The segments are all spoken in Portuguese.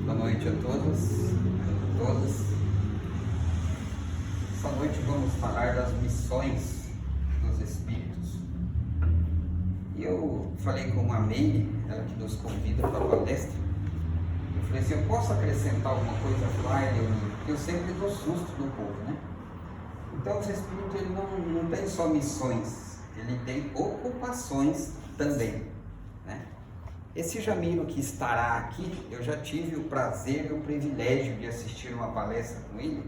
Boa noite a todos, a todas. Essa noite vamos falar das missões dos Espíritos. E eu falei com a Meire, ela que nos convida para a palestra. Eu falei assim, eu posso acrescentar alguma coisa? Eu sempre dou susto no povo, né? Então o Espírito ele não tem só missões, ele tem ocupações também, né? Esse Jamiro que estará aqui, eu já tive o prazer e o privilégio de assistir uma palestra com ele,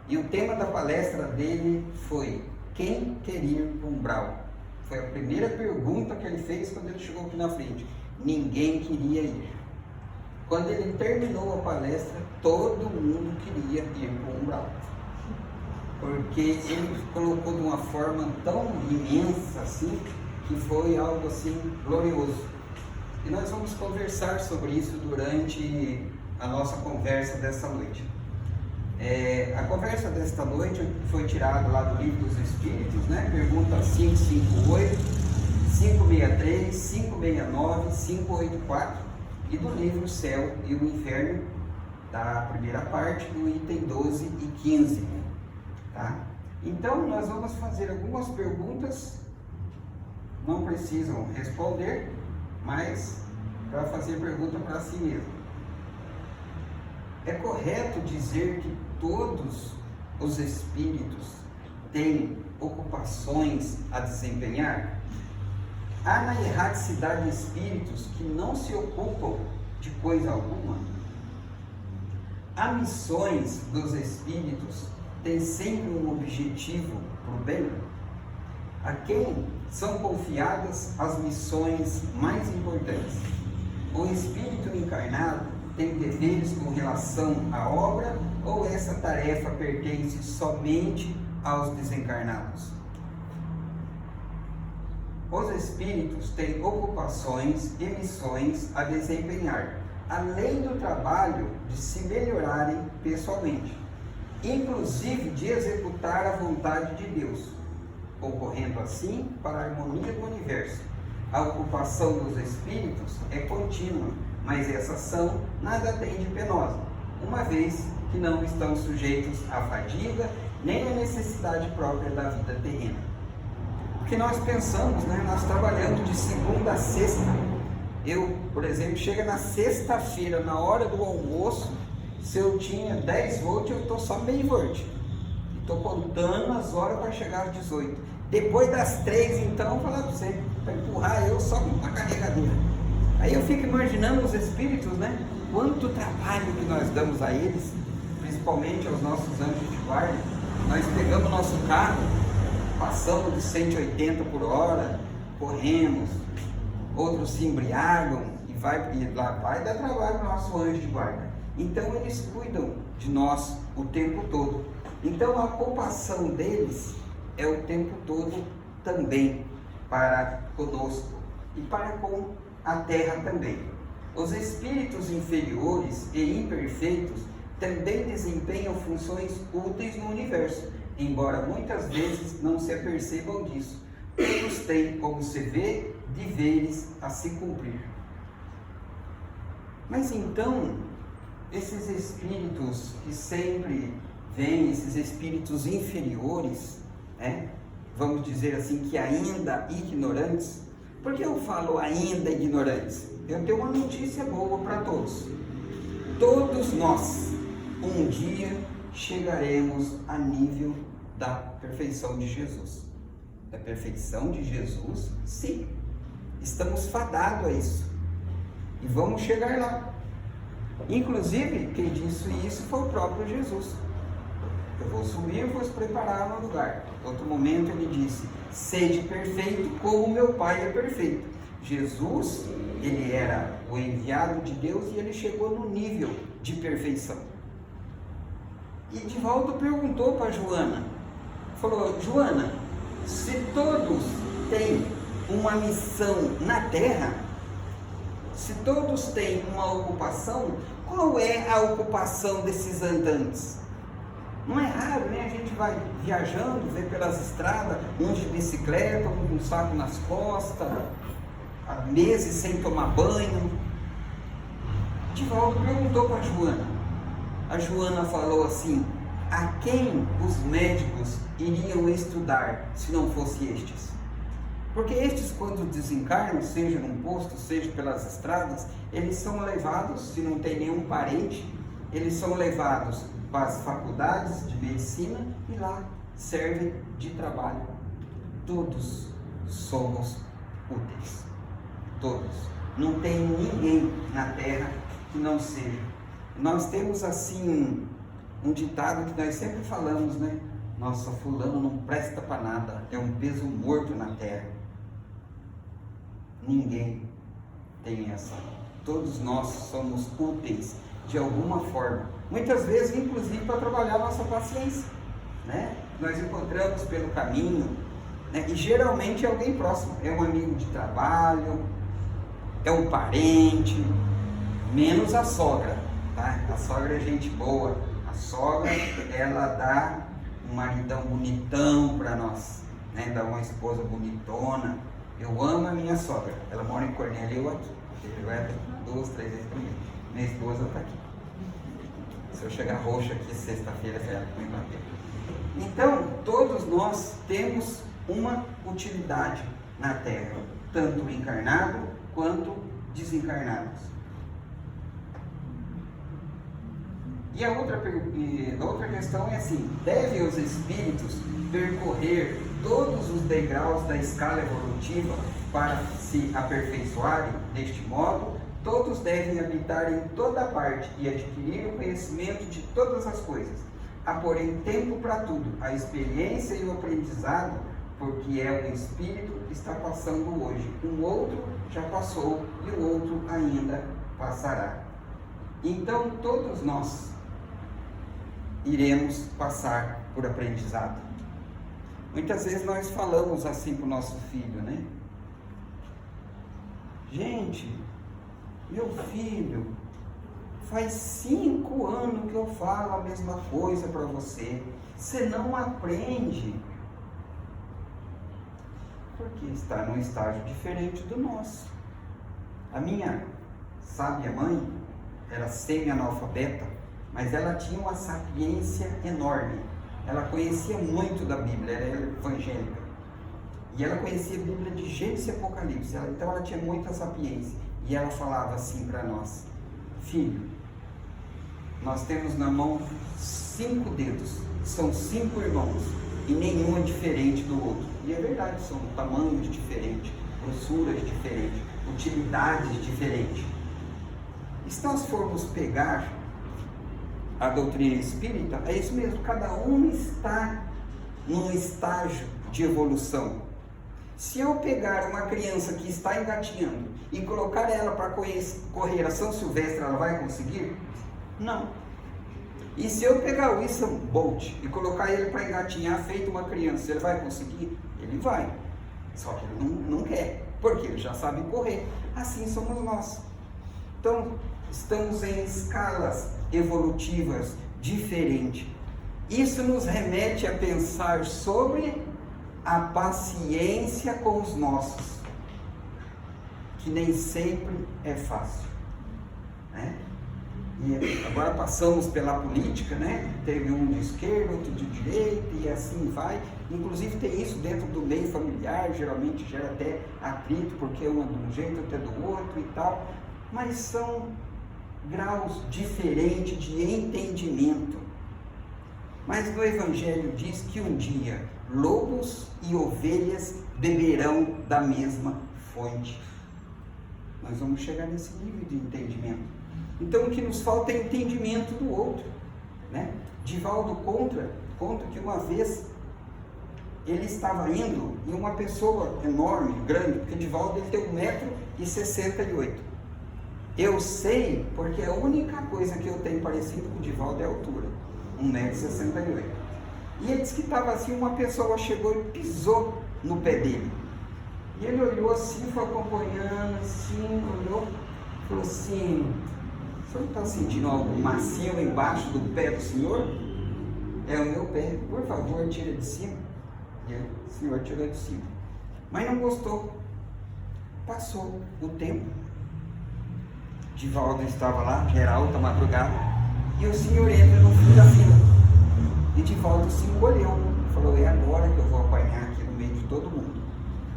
e o tema da palestra dele foi: quem queria ir para o umbral? Foi a primeira pergunta que ele fez quando ele chegou aqui na frente. Ninguém queria ir. Quando ele terminou a palestra, todo mundo queria ir para o umbral, porque ele colocou de uma forma tão imensa assim, que foi algo assim glorioso. E nós vamos conversar sobre isso durante a nossa conversa desta noite. A conversa desta noite foi tirada lá do Livro dos Espíritos, né? Pergunta 558, 563, 569, 584 e do livro Céu e o Inferno, da primeira parte, do item 12 e 15. Tá? Então nós vamos fazer algumas perguntas, não precisam responder, mas para fazer pergunta para si mesmo. É correto dizer que todos os espíritos têm ocupações a desempenhar? Há na erraticidade espíritos que não se ocupam de coisa alguma? Há missões dos espíritos têm sempre um objetivo para o bem? A quem são confiadas as missões mais importantes? O espírito encarnado tem deveres com relação à obra, ou essa tarefa pertence somente aos desencarnados? Os espíritos têm ocupações e missões a desempenhar, além do trabalho de se melhorarem pessoalmente, inclusive de executar a vontade de Deus, concorrendo assim para a harmonia do universo. A ocupação dos espíritos é contínua, mas essa ação nada tem de penosa, uma vez que não estão sujeitos à fadiga nem à necessidade própria da vida terrena. Porque nós pensamos, né? Nós trabalhando de segunda a sexta. Eu, por exemplo, chega na sexta-feira, na hora do almoço, se eu tinha 10 volts, eu estou só meio volt. E estou contando as horas para chegar às 18. Depois das 3, então, eu vou falar para você, para empurrar eu só com uma carregadora. Aí eu fico imaginando os espíritos, né? Quanto trabalho que nós damos a eles, principalmente aos nossos anjos de guarda. Nós pegamos nosso carro, passamos de 180 por hora, corremos, outros se embriagam e lá vai dar trabalho para o nosso anjo de guarda. Então eles cuidam de nós o tempo todo. Então a ocupação deles é o tempo todo também para conosco e para com a terra também. Os espíritos inferiores e imperfeitos também desempenham funções úteis no universo, embora muitas vezes não se apercebam disso. Todos têm, como se vê, deveres a se cumprir. Mas então, esses espíritos que sempre vêm, esses espíritos inferiores, vamos dizer assim, que ainda ignorantes. Por que eu falo ainda ignorantes? Eu tenho uma notícia boa para todos. Todos nós, um dia, chegaremos a nível da perfeição de Jesus. Da perfeição de Jesus, sim. Estamos fadados a isso. E vamos chegar lá. Inclusive, quem disse isso foi o próprio Jesus. Eu vou subir e vos preparar um lugar. Em outro momento ele disse: sede perfeito como meu Pai é perfeito. Jesus, ele era o enviado de Deus e ele chegou no nível de perfeição. E Divaldo perguntou para Joana, falou: Joana, se todos têm uma missão na Terra, se todos têm uma ocupação, qual é a ocupação desses andantes? Não é raro, né? A gente vai viajando, vê pelas estradas, uns de bicicleta, uns com um saco nas costas. há meses sem tomar banho. Divaldo perguntou para a Joana. A Joana falou assim: a quem os médicos iriam estudar se não fosse estes? Porque estes, quando desencarnam, seja num posto, seja pelas estradas, eles são levados, se não tem nenhum parente, eles são levados para as faculdades de medicina e lá servem de trabalho. Todos somos úteis. Todos. Não tem ninguém na Terra que não seja. Nós temos assim um ditado que nós sempre falamos, né? Nossa, fulano não presta para nada, é um peso morto na Terra. Ninguém tem essa. Todos nós somos úteis de alguma forma. Muitas vezes, inclusive, para trabalhar a nossa paciência, né? Nós encontramos pelo caminho, né? E geralmente é alguém próximo, é um amigo de trabalho, é um parente, menos a sogra, tá? A sogra é gente boa. A sogra, ela dá um maridão bonitão para nós, né? Dá uma esposa bonitona. Eu amo a minha sogra, ela mora em Cornélio e eu aqui. Eu é 2, 3 vezes por mês. Minha esposa está aqui. Se eu chegar roxa aqui sexta-feira, é ela que me bater. Então, todos nós temos uma utilidade na Terra, tanto encarnado quanto desencarnados. E a outra questão é assim: devem os espíritos percorrer todos os degraus da escala evolutiva para se aperfeiçoarem? Deste modo, todos devem habitar em toda parte e adquirir o conhecimento de todas as coisas. Há, porém, tempo para tudo, a experiência e o aprendizado, porque é o espírito que está passando hoje. Um outro já passou e o outro ainda passará. Então, todos nós iremos passar por aprendizado. Muitas vezes nós falamos assim para o nosso filho, né? Gente, meu filho, faz 5 anos que eu falo a mesma coisa para você. Você não aprende. Porque está num estágio diferente do nosso. A minha sábia mãe era semi-analfabeta, mas ela tinha uma sapiência enorme. Ela conhecia muito da Bíblia, ela era evangélica. E ela conhecia a Bíblia de Gênesis e Apocalipse, então ela tinha muita sapiência. E ela falava assim para nós: filho, nós temos na mão 5 dedos, são 5 irmãos, e nenhum é diferente do outro. E é verdade, são tamanhos diferentes, grossuras diferentes, utilidades diferentes. E se nós formos pegar a doutrina espírita, é isso mesmo, cada um está num estágio de evolução. Se eu pegar uma criança que está engatinhando e colocar ela para correr a São Silvestre, ela vai conseguir? Não. E se eu pegar o Usain Bolt e colocar ele para engatinhar feito uma criança, ele vai conseguir? Ele vai. Só que ele não quer, porque ele já sabe correr. Assim somos nós. Então, estamos em escalas evolutivas diferentes. Isso nos remete a pensar sobre a paciência com os nossos, que nem sempre é fácil, né? E agora passamos pela política, né? Teve um de esquerda, outro de direita e assim vai. Inclusive tem isso dentro do meio familiar, geralmente gera até atrito, porque um é de um jeito, outro é do outro e tal. Mas são graus diferentes de entendimento. Mas no Evangelho diz que um dia lobos e ovelhas beberão da mesma fonte. Nós vamos chegar nesse nível de entendimento. Então o que nos falta é entendimento do outro, né? Divaldo conta que uma vez ele estava indo e uma pessoa enorme, grande, porque Divaldo ele tem 1,68 m. Eu sei porque a única coisa que eu tenho parecido com o Divaldo é a altura, 1,68 m. E ele disse que estava assim, uma pessoa chegou e pisou no pé dele. E ele olhou assim, foi acompanhando, assim, olhou, falou assim: o senhor está sentindo algo macio embaixo do pé do senhor? É o meu pé, por favor, tira de cima. E o senhor tirou de cima. Mas não gostou. Passou o tempo. Divaldo estava lá, já era alta madrugada, e o senhor entra no fim da fila. E Divaldo se encolheu, falou, é agora que eu vou apanhar aqui no meio de todo mundo.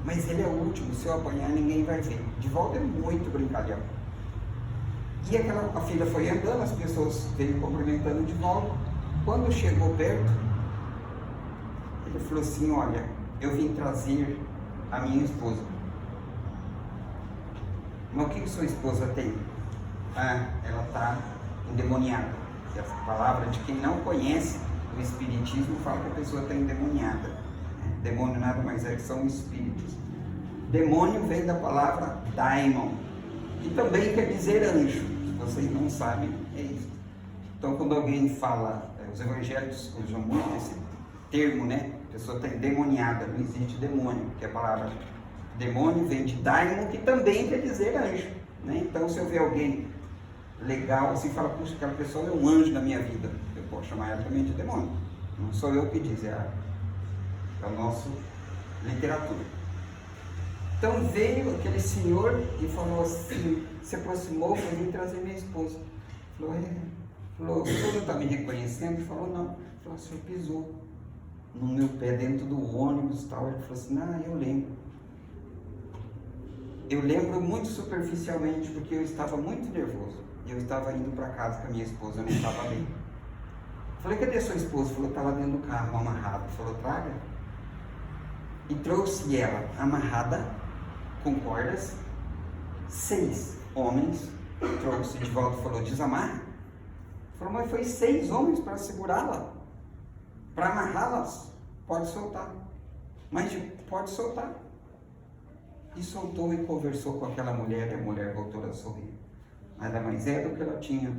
Mas ele é o último, se eu apanhar ninguém vai ver. Divaldo é muito brincalhão. E a fila foi andando, as pessoas veio cumprimentando Divaldo. Quando chegou perto, ele falou assim, olha, eu vim trazer a minha esposa. Mas o que sua esposa tem? Ah, ela está endemoniada. Essa palavra de quem não conhece o espiritismo fala que a pessoa está endemoniada. Demônio nada mais é que são espíritos. Demônio vem da palavra daimon, que também quer dizer anjo. Se vocês não sabem, é isso. Então quando alguém fala, os evangélicos usam muito esse termo, né? A pessoa está endemoniada, não existe demônio, que é a palavra demônio vem de daimon, que também quer dizer anjo, né? Então se eu ver alguém legal, assim, fala, puxa, aquela pessoa é um anjo na minha vida, eu posso chamar ela também de demônio. Não sou eu que diz, é a nossa literatura. Então veio aquele senhor e falou assim, se aproximou para vir trazer minha esposa. Falou, o senhor não está me reconhecendo? Ele falou, não. Ele falou, o senhor pisou no meu pé dentro do ônibus e tal. Ele falou assim, eu lembro. Eu lembro muito superficialmente, porque eu estava muito nervoso. Eu estava indo para casa com a minha esposa, eu não estava bem. Falei, cadê sua esposa? Falou, está lá dentro do carro, amarrada. Falou, traga. E trouxe ela amarrada, com cordas, 6 homens. Trouxe de volta e falou, desamarra. Falou, mas foi 6 homens para segurá-la, para amarrá-las. Pode soltar. Mas pode soltar. E soltou e conversou com aquela mulher, e a mulher voltou a sorrir. Nada mais é do que ela tinha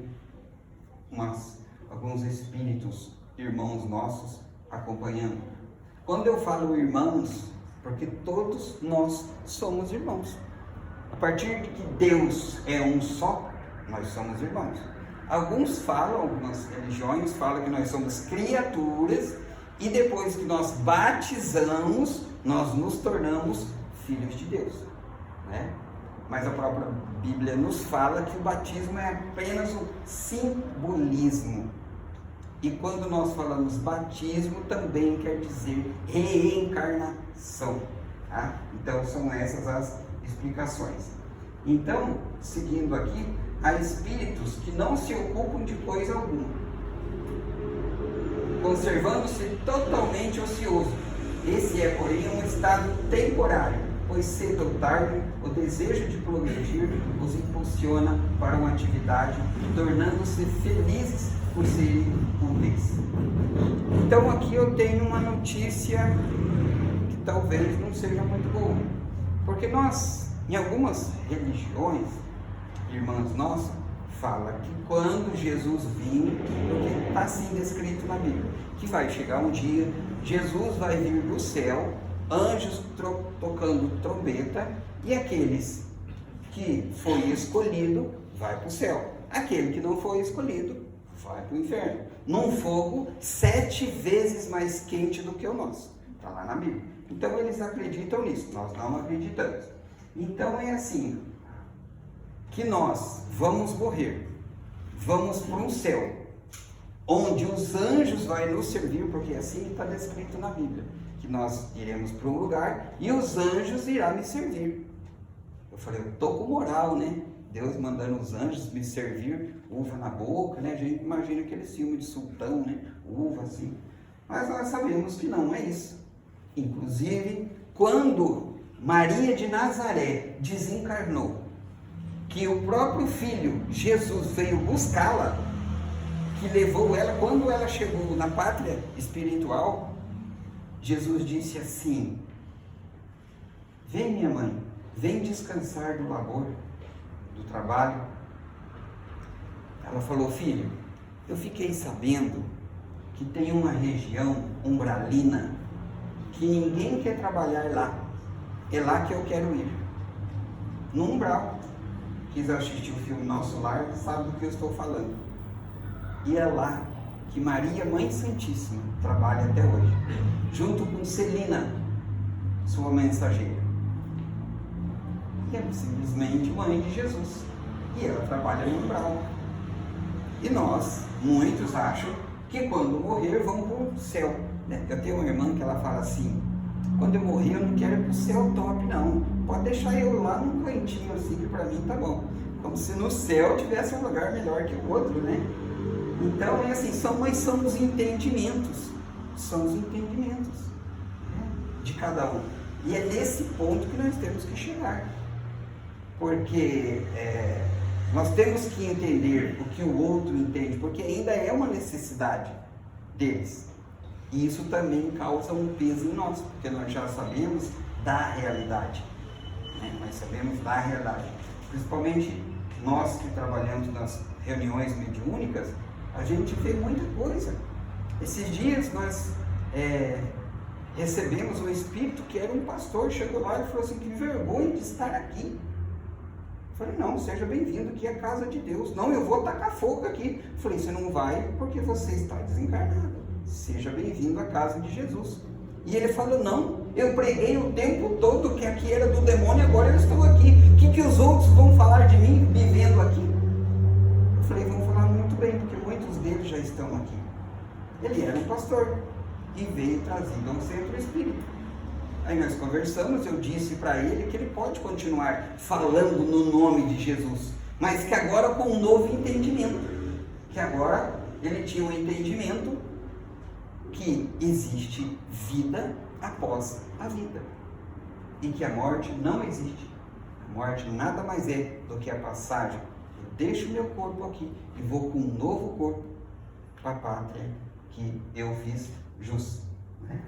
alguns espíritos, irmãos nossos, acompanhando. Quando eu falo irmãos, porque todos nós somos irmãos. A partir de que Deus é um só, nós somos irmãos. Alguns falam, algumas religiões falam que nós somos criaturas e depois que nós batizamos, nós nos tornamos filhos de Deus, né? Mas a própria Bíblia nos fala que o batismo é apenas um simbolismo. E quando nós falamos batismo, também quer dizer reencarnação, tá? Então são essas as explicações. Então, seguindo aqui, há espíritos que não se ocupam de coisa alguma, conservando-se totalmente ocioso. Esse é, porém, um estado temporário, pois cedo ou tarde o desejo de progredir os impulsiona para uma atividade, tornando-se felizes por serem úteis. Então aqui eu tenho uma notícia que talvez não seja muito boa, porque nós, em algumas religiões, irmãs nossas, fala que quando Jesus vir, porque está assim descrito na Bíblia, que vai chegar um dia, Jesus vai vir do céu, anjos tocando trombeta, e aqueles que foi escolhido vai para o céu, aquele que não foi escolhido vai para o inferno, num fogo 7 vezes mais quente do que o nosso, está lá na Bíblia. Então eles acreditam nisso, nós não acreditamos. Então é assim, que nós vamos morrer, vamos para um céu, onde os anjos vão nos servir, porque assim está descrito na Bíblia, que nós iremos para um lugar e os anjos irão me servir. Eu falei, eu estou com moral, né? Deus mandando os anjos me servir, uva na boca, né? A gente imagina aquele filme de sultão, né? Uva assim. Mas nós sabemos que não é isso. Inclusive, quando Maria de Nazaré desencarnou, que o próprio filho, Jesus, veio buscá-la, que levou ela, quando ela chegou na pátria espiritual, Jesus disse assim, vem minha mãe, vem descansar do labor, do trabalho. Ela falou, filho, eu fiquei sabendo que tem uma região umbralina, que ninguém quer trabalhar lá, é lá que eu quero ir, no umbral. Quis assistir o filme Nosso Lar, sabe do que eu estou falando. E é lá que Maria, Mãe Santíssima, trabalha até hoje, junto com Celina, sua mensageira. que é simplesmente mãe de Jesus. E ela trabalha no umbral. E nós, muitos acham que quando morrer vão para o céu. Eu tenho uma irmã que ela fala assim: quando eu morrer eu não quero ir para o céu top não, pode deixar eu lá num cantinho assim que para mim tá bom. Como se no céu tivesse um lugar melhor que o outro, né? Então é assim, são os entendimentos, né, de cada um. E é nesse ponto que nós temos que chegar, porque nós temos que entender o que o outro entende, porque ainda é uma necessidade deles. E isso também causa um peso em nós, porque nós já sabemos da realidade, né? Nós sabemos da realidade. Principalmente nós que trabalhamos nas reuniões mediúnicas, a gente vê muita coisa. Esses dias nós recebemos um espírito que era um pastor, chegou lá e falou assim: que vergonha de estar aqui. Eu falei: não, seja bem-vindo, aqui é a casa de Deus. Não, eu vou tacar fogo aqui. Eu falei: você não vai porque você está desencarnado. Seja bem-vindo à casa de Jesus. E ele falou: não, eu preguei o tempo todo que aqui era do demônio, agora eu estou aqui. O que os outros vão falar de mim vivendo aqui? Eu falei: vão falar muito bem, porque muitos deles já estão aqui. Ele era um pastor e veio trazido a um centro espírita. Aí nós conversamos, eu disse para ele que ele pode continuar falando no nome de Jesus, mas que agora com um novo entendimento, que agora ele tinha um entendimento que existe vida após a vida e que a morte não existe. A morte nada mais é do que a passagem. Eu deixo meu corpo aqui e vou com um novo corpo para a pátria que eu fiz jus, né?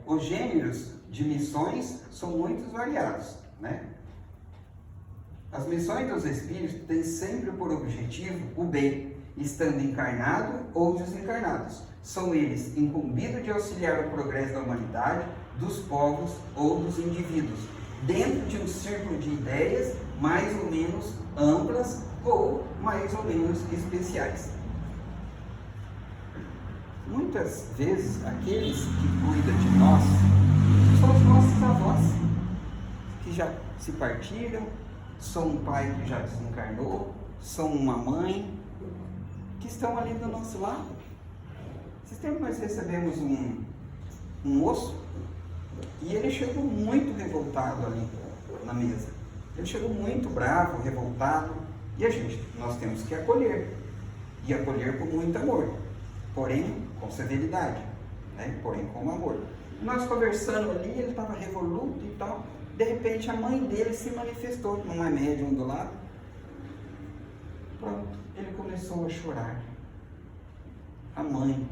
Os gêneros de missões são muito variados, né? As missões dos espíritos têm sempre por objetivo o bem, estando encarnado ou desencarnados. São eles incumbidos de auxiliar o progresso da humanidade, dos povos ou dos indivíduos, dentro de um círculo de ideias mais ou menos amplas ou mais ou menos especiais. Muitas vezes, aqueles que cuidam de nós são os nossos avós, que já se partiram, são um pai que já desencarnou, são uma mãe, que estão ali do nosso lado. Esse tempo nós recebemos um moço, e ele chegou muito revoltado ali na mesa. Ele chegou muito bravo, revoltado, e nós temos que acolher, e acolher com muito amor, porém com severidade, né? Porém com amor. Nós conversando ali, ele estava revoluto e tal, de repente a mãe dele se manifestou, não é médium do lado. Pronto, ele começou a chorar. A mãe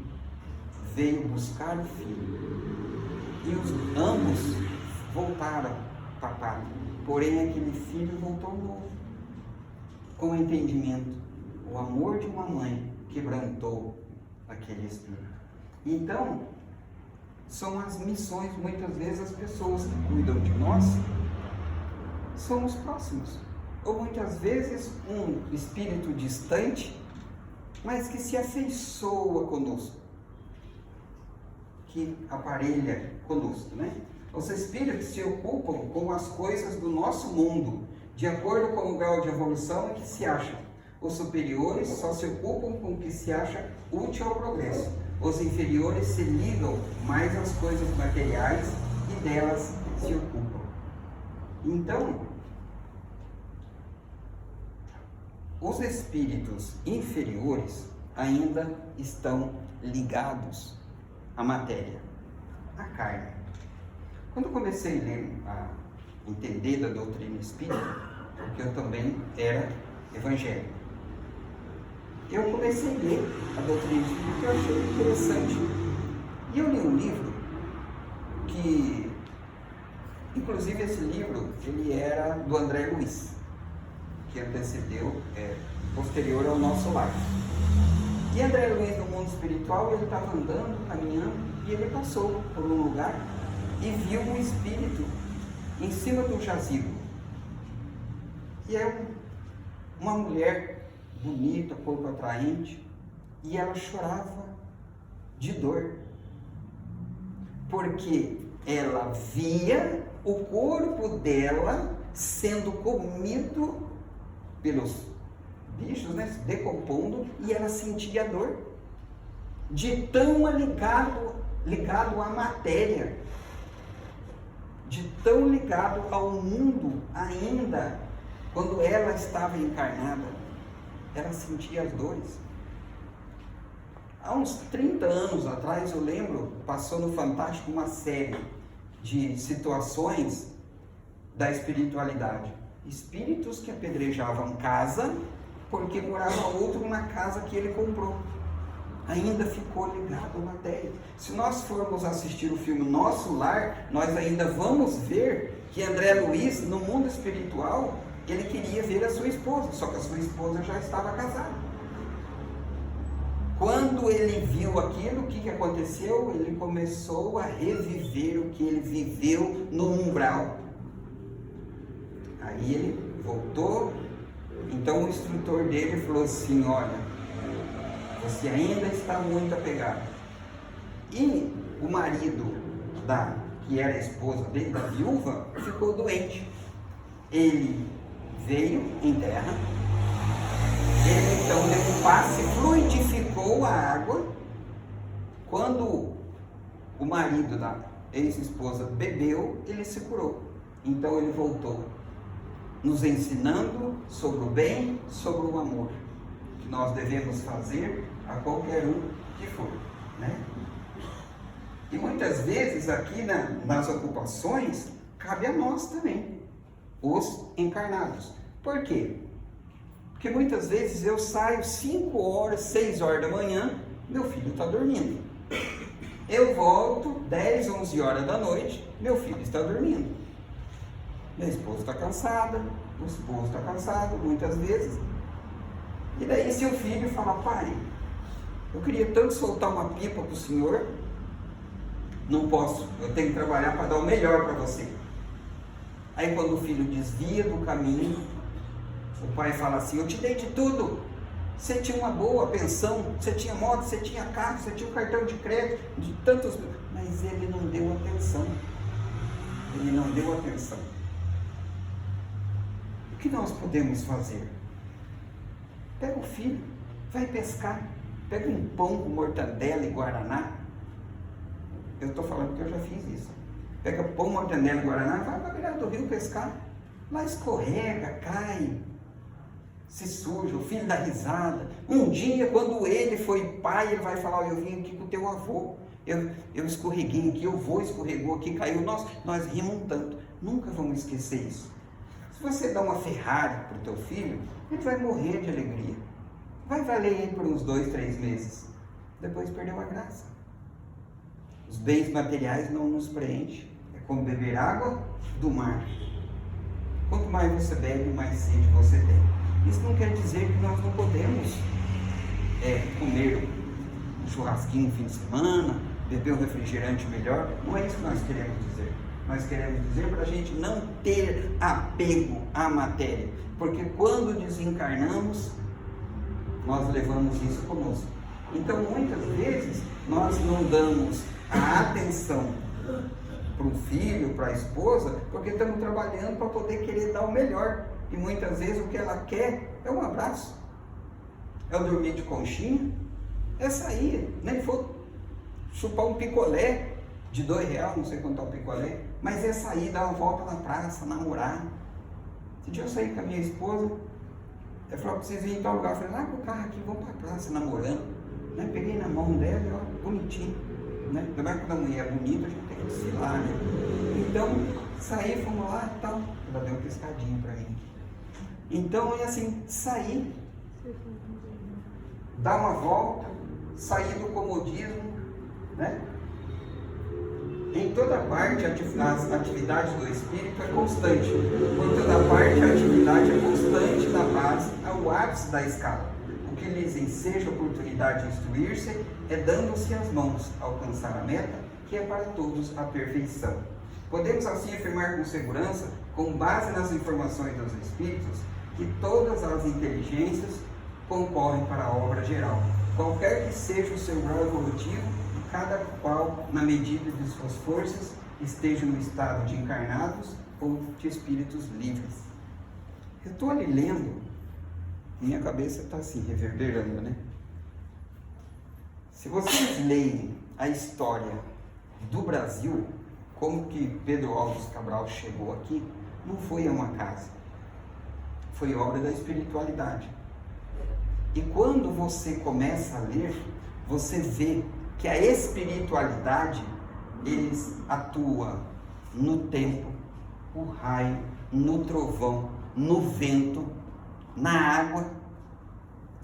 veio buscar o filho e ambos voltaram para a pátria, porém aquele filho voltou novo, com entendimento. O amor de uma mãe quebrantou aquele espírito. Então, são as missões. Muitas vezes as pessoas que cuidam de nós são os próximos, ou muitas vezes um espírito distante, mas que se afeiçoa conosco, que aparelha conosco, né? Os espíritos se ocupam com as coisas do nosso mundo, de acordo com o grau de evolução em que se acham. Os superiores só se ocupam com o que se acha útil ao progresso. Os inferiores se ligam mais às coisas materiais e delas se ocupam. Então, os espíritos inferiores ainda estão ligados à matéria, à carne. Quando eu comecei a ler, a entender da doutrina espírita, porque eu também era evangélico, eu comecei a ler a doutrina espírita e eu achei interessante. E eu li um livro que, inclusive esse livro, ele era do André Luiz, que antecedeu, posterior ao nosso lar. E André Luiz, no mundo espiritual, ele estava andando, caminhando, e ele passou por um lugar e viu um espírito em cima do jazigo. E é uma mulher bonita, corpo atraente, e ela chorava de dor, porque ela via o corpo dela sendo comido pelos bichos, né, se decompondo, e ela sentia dor de tão ligado à matéria, de tão ligado ao mundo ainda. Quando ela estava encarnada, ela sentia as dores. Há uns 30 anos atrás, eu lembro, passou no Fantástico uma série de situações da espiritualidade. Espíritos que apedrejavam casa porque morava outro na casa que ele comprou. Ainda ficou ligado à matéria. Se nós formos assistir o filme Nosso Lar, nós ainda vamos ver que André Luiz, no mundo espiritual, ele queria ver a sua esposa, só que a sua esposa já estava casada. Quando ele viu aquilo, o que aconteceu? Ele começou a reviver o que ele viveu no umbral. Aí ele voltou, então o instrutor dele falou assim: olha, você ainda está muito apegado. E o marido que era a esposa dele, da viúva, ficou doente. Ele veio em terra, ele então deu um passe, fluidificou a água. Quando o marido da ex-esposa bebeu, ele se curou. Então ele voltou, nos ensinando sobre o bem, sobre o amor, que nós devemos fazer a qualquer um que for, né? E muitas vezes aqui nas ocupações, cabe a nós também, os encarnados. Por quê? Porque muitas vezes eu saio 5 horas, 6 horas da manhã, meu filho está dormindo. Eu volto 10, 11 horas da noite, meu filho está dormindo. Minha esposa está cansada, o esposo está cansado, muitas vezes. E daí seu filho fala: pai, eu queria tanto soltar uma pipa para o senhor, não posso, eu tenho que trabalhar para dar o melhor para você. Aí quando o filho desvia do caminho, o pai fala assim: eu te dei de tudo, você tinha uma boa pensão, você tinha moto, você tinha carro, você tinha um cartão de crédito, de tantos... Mas ele não deu atenção. Ele não deu atenção. O que nós podemos fazer? Pega o filho, vai pescar, pega um pão com mortadela e guaraná. Eu estou falando que eu já fiz isso. Pega pão, mortadela e guaraná, vai para a beira do rio pescar. Lá escorrega, cai, se suja, o filho dá risada. Um dia, quando ele foi pai, ele vai falar: eu vim aqui com o teu avô, eu escorreguei aqui, o avô escorregou aqui, caiu, nós rimos tanto. Nunca vamos esquecer isso. Se você dá uma Ferrari para o teu filho, ele vai morrer de alegria. Vai valer ele por uns 2, 3 meses. Depois perdeu a graça. Os bens materiais não nos preenchem. É como beber água do mar. Quanto mais você bebe, mais sede você tem. Isso não quer dizer que nós não podemos comer um churrasquinho no fim de semana, beber um refrigerante melhor. Não é isso que nós queremos dizer. Nós queremos dizer para a gente não ter apego à matéria. Porque quando desencarnamos, nós levamos isso conosco. Então, muitas vezes, nós não damos a atenção para o filho, para a esposa, porque estamos trabalhando para poder querer dar o melhor. E muitas vezes o que ela quer é um abraço, é o dormir de conchinha, é sair, nem for chupar um picolé de R$2, não sei quanto é o picolé, mas é sair, dar uma volta na praça, namorar. Esse dia eu saí com a minha esposa, ela falou: preciso ir em tal lugar. Eu falei: larga o carro aqui, vamos para a praça, namorando. Né? Peguei na mão dela e ó, bonitinho. Né? Também quando a mulher é bonita, a gente tem que desfilar, né? Então, saí, fomos lá e tal. Ela deu um pescadinho para mim. Então é assim, sair, dar uma volta, sair do comodismo, né? Em toda parte, as atividades do espírito é constante. Por toda parte, a atividade é constante da base ao ápice da escala. O que lhes enseja a oportunidade de instruir-se é dando-se as mãos a alcançar a meta, que é para todos a perfeição. Podemos assim afirmar com segurança, com base nas informações dos espíritos, que todas as inteligências concorrem para a obra geral, qualquer que seja o seu grau evolutivo, cada qual na medida de suas forças estejam no estado de encarnados ou de espíritos livres. Eu estou ali lendo, minha cabeça está assim, reverberando, né? Se vocês lerem a história do Brasil, como que Pedro Álvares Cabral chegou aqui, não foi a uma casa, foi obra da espiritualidade. E quando você começa a ler, você vê que a espiritualidade, eles atua no tempo, o raio, no trovão, no vento, na água.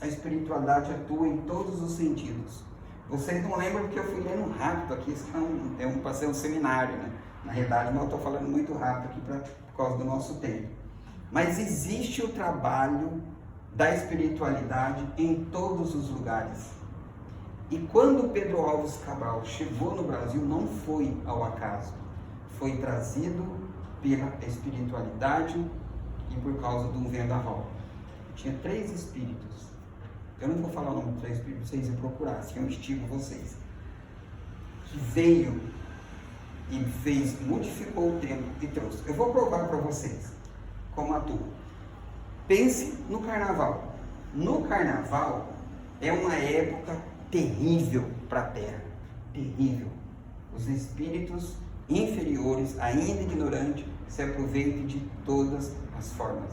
A espiritualidade atua em todos os sentidos. Vocês não lembram porque eu fui lendo rápido aqui, eu passei um seminário, né? Na realidade, mas eu estou falando muito rápido aqui por causa do nosso tempo. Mas existe o trabalho da espiritualidade em todos os lugares. E quando Pedro Álvares Cabral chegou no Brasil, não foi ao acaso. Foi trazido pela espiritualidade e por causa de um vendaval. Tinha 3 espíritos. Eu não vou falar o nome dos 3 espíritos, vocês iam procurar, assim eu estigo vocês. Que veio e modificou o tempo e trouxe. Eu vou provar para vocês como atua. Pense no carnaval. No carnaval é uma época terrível para a Terra. Terrível. Os espíritos inferiores, ainda ignorantes, se aproveitam de todas as formas.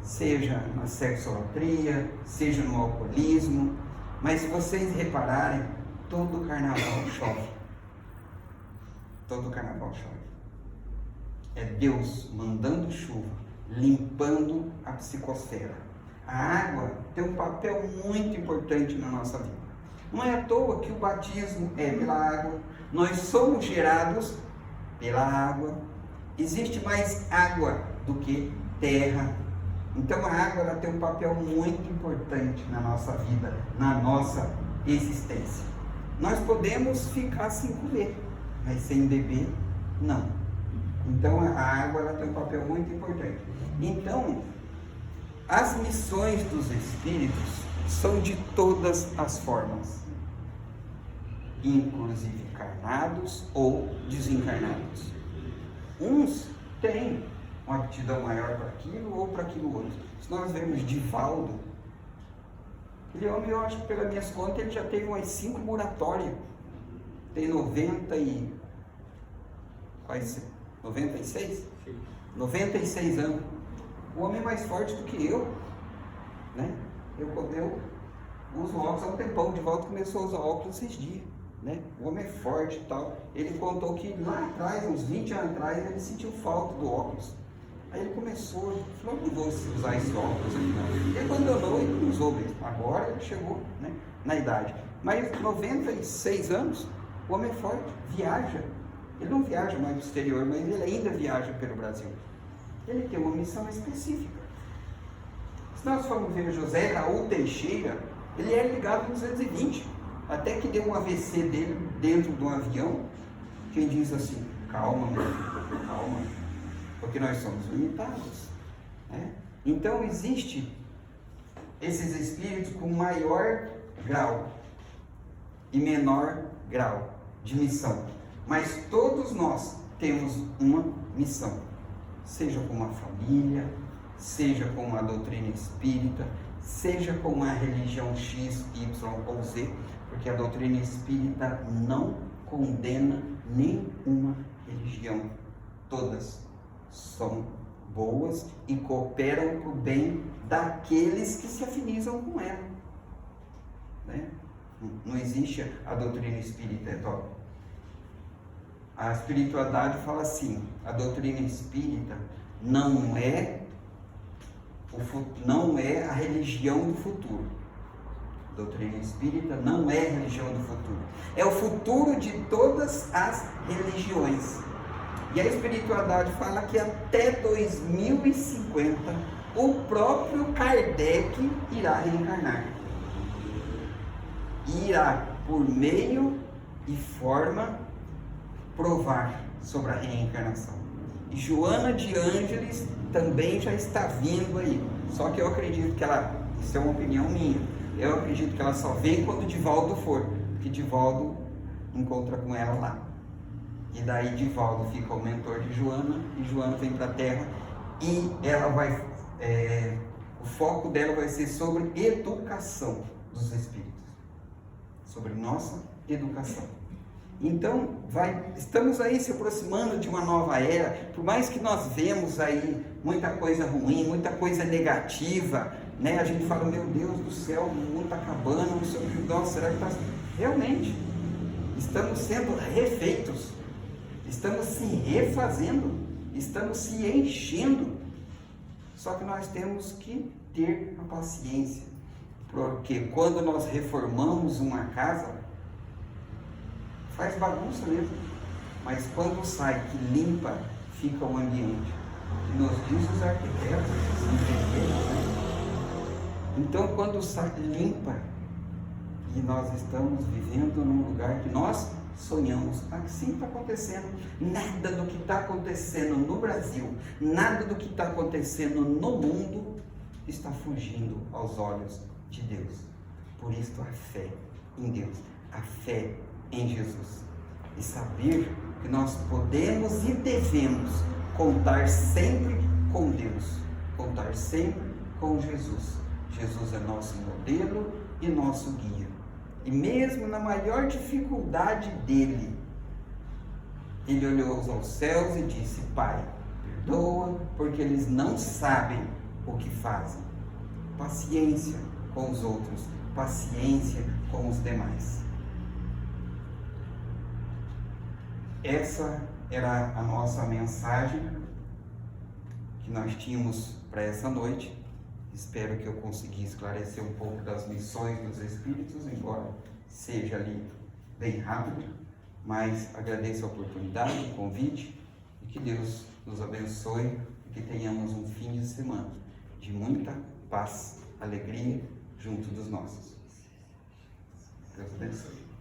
Seja na sexolatria, seja no alcoolismo. Mas se vocês repararem, todo carnaval chove. Todo carnaval chove. É Deus mandando chuva, limpando a psicosfera. A água tem um papel muito importante na nossa vida. Não é à toa que o batismo é pela água. Nós somos gerados pela água. Existe mais água do que terra. Então a água ela tem um papel muito importante na nossa vida, na nossa existência. Nós podemos ficar sem comer, mas sem beber, não. Então a água ela tem um papel muito importante. Então, as missões dos espíritos são de todas as formas, inclusive encarnados ou desencarnados. Uns têm uma aptidão maior para aquilo ou para aquilo outro. Se nós vemos Divaldo, ele homem, eu acho que pelas minhas contas, ele já teve umas 5 moratórias. Tem 96? 96 anos. O homem é mais forte do que eu, né? Eu uso óculos há um tempão. O Divaldo começou a usar óculos esses dias, né? O homem é forte e tal. Ele contou que lá atrás, uns 20 anos atrás, ele sentiu falta do óculos. Aí ele começou, ele falou, não vou usar esse óculos aqui não. Ele abandonou e não usou mesmo. Agora ele chegou, né, na idade. Mas 96 anos, o homem é forte, viaja. Ele não viaja mais para o exterior, mas ele ainda viaja pelo Brasil. Ele tem uma missão específica. Se nós formos ver José Raul Teixeira, ele é ligado no 220. Até que deu um AVC dele dentro de um avião. Quem diz assim, calma, meu filho, calma. Porque nós somos limitados, né? Então existe esses espíritos com maior grau e menor grau de missão, mas todos nós temos uma missão, seja com uma família, seja com uma doutrina espírita, seja com uma religião X, Y ou Z, porque a doutrina espírita não condena nenhuma religião, todas são boas e cooperam para o bem daqueles que se afinizam com ela, né? Não existe a doutrina espírita é top. A espiritualidade fala assim, a doutrina espírita não é a religião do futuro. A doutrina espírita não é a religião do futuro. É o futuro de todas as religiões. E a espiritualidade fala que até 2050 o próprio Kardec irá reencarnar. E irá, por meio e forma, provar sobre a reencarnação. E Joana de Ângeles também já está vindo aí. Só que eu acredito que ela, isso é uma opinião minha, eu acredito que ela só vem quando Divaldo for, porque Divaldo encontra com ela lá. E daí Divaldo fica o mentor de Joana, e Joana vem para a Terra, e ela vai, o foco dela vai ser sobre educação dos espíritos, sobre nossa educação. Então, estamos aí se aproximando de uma nova era, por mais que nós vemos aí muita coisa ruim, muita coisa negativa, né? A gente fala, meu Deus do céu, o mundo está acabando, não sei o que, nossa, será que está... Realmente, estamos sendo refeitos, estamos se refazendo, estamos se enchendo, só que nós temos que ter a paciência, porque quando nós reformamos uma casa, faz bagunça mesmo, mas quando sai que limpa, fica o ambiente, que nos diz os arquitetos, os engenheiros, né? Então quando sai limpa, e nós estamos vivendo num lugar que nós sonhamos, assim está acontecendo. Nada do que está acontecendo no Brasil, nada do que está acontecendo no mundo está fugindo aos olhos de Deus. Por isso a fé em Deus, a fé em Jesus, e saber que nós podemos e devemos contar sempre com Deus, contar sempre com Jesus. Jesus é nosso modelo e nosso guia, e mesmo na maior dificuldade dele, ele olhou aos céus e disse: Pai, perdoa, porque eles não sabem o que fazem. Paciência com os outros, paciência com os demais. Essa era a nossa mensagem que nós tínhamos para essa noite. Espero que eu consegui esclarecer um pouco das missões dos Espíritos, embora seja ali bem rápido, mas agradeço a oportunidade, o convite, e que Deus nos abençoe e que tenhamos um fim de semana de muita paz, alegria junto dos nossos. Deus abençoe.